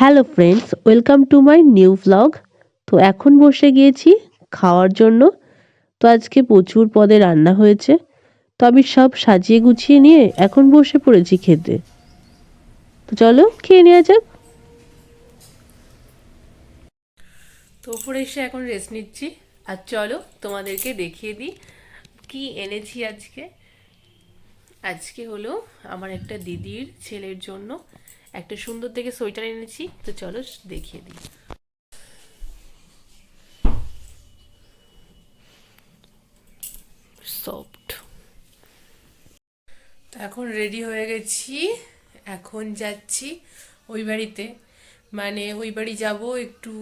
Hello friends, welcome to my new vlog. তো এখন বসে গিয়েছি খাওয়ার জন্য। তো আজকে প্রচুর পদে রান্না হয়েছে। তো আমি সব সাজিয়ে গুছিয়ে নিয়ে এখন বসে পড়েছি খেতে। তো চলো খেয়ে নেওয়া যাক। তো উপরে এসে এখন রেস্ট নিচ্ছি। আর চলো তোমাদেরকে দেখিয়ে দিই কি এনেছি আজকে। আজকে হলো আমার একটা দিদির ছেলের জন্য একটা সুন্দর দেখে সোয়েটার এনেছি। তো চলো দেখিয়ে দিই। সফট। তো এখন রেডি হয়ে গেছি, এখন যাচ্ছি ওই বাড়িতে। মানে ওই বাড়ি যাব একটু,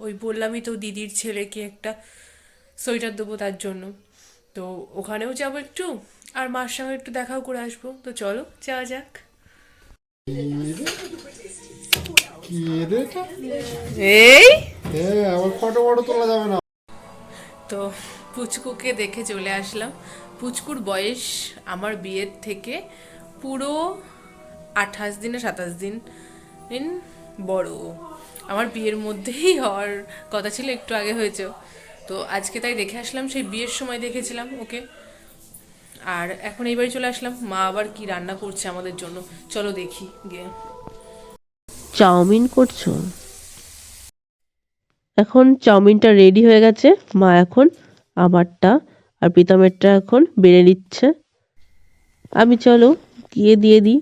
ওই বললামই তো দিদির ছেলেকে একটা সোয়েটার দেবো তার জন্য। তো ওখানেও যাবো একটু, আর মার সঙ্গে একটু দেখাও করে আসবো। তো চলো যাওয়া যাক। এই আবার ফটো ফটো তোলা যাবে না। তো পুচকুকে দেখে চলে আসলাম। পুচকুর বয়স আমার বিয়ের থেকে পুরো 28 দিন না 27 দিন বড়। আমার বিয়ের মধ্যেই হওয়ার কথা ছিল, একটু আগে হয়েছে। তো আজকে তাই দেখে আসলাম, সেই বিয়ের সময় দেখেছিলাম ওকে। আর এখন এই বাড়ি চলে আসলাম, মা আবার কি রান্না করছে আমাদের জন্য, চলো দেখি গিয়ে। চাউমিন করছো? এখন চাউমিনটা রেডি হয়ে গেছে। মা এখন আমারটা আর প্রীতমেরটা এখন বেড়ে নিচ্ছে। আমি চলো গিয়ে দিয়ে দিই।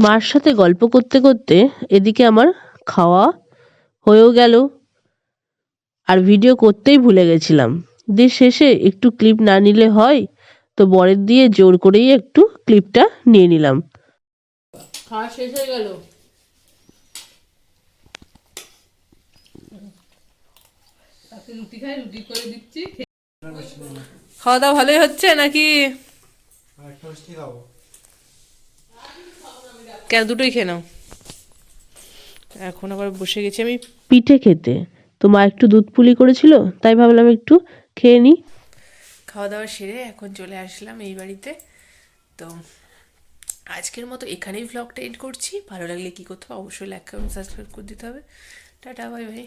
মার সাথে গল্প করতে করতে এদিকে আমার খাওয়া হয়েও গেল, আর ভিডিও করতেই ভুলে গেছিলাম। দিয়ে শেষে একটু ক্লিপ না নিলে হয়, তো বরের দিয়ে জোর করেই একটু ক্লিপটা নিয়ে নিলাম। খাওয়া শেষ হয়ে গেল। রুটি খাই, রুটি করে দিচ্ছি। খাওয়া দাওয়া ভালোই হচ্ছে নাকি? কেন দুটোই খেয়ে নাও। এখন আবার বসে গেছি আমি পিঠে খেতে। তো মা একটু দুধ পুলি করেছিল, তাই ভাবলাম একটু খেয়ে নিই। খাওয়া দাওয়া সেরে এখন চলে আসলাম এই বাড়িতে। তো আজকের মতো এখানেই ভ্লগটা এড করছি। ভালো লাগলে কি করতে হবে অবশ্যই লাইক কমেন্ট সাবস্ক্রাইব করে দিতে হবে। Tata, bye bye.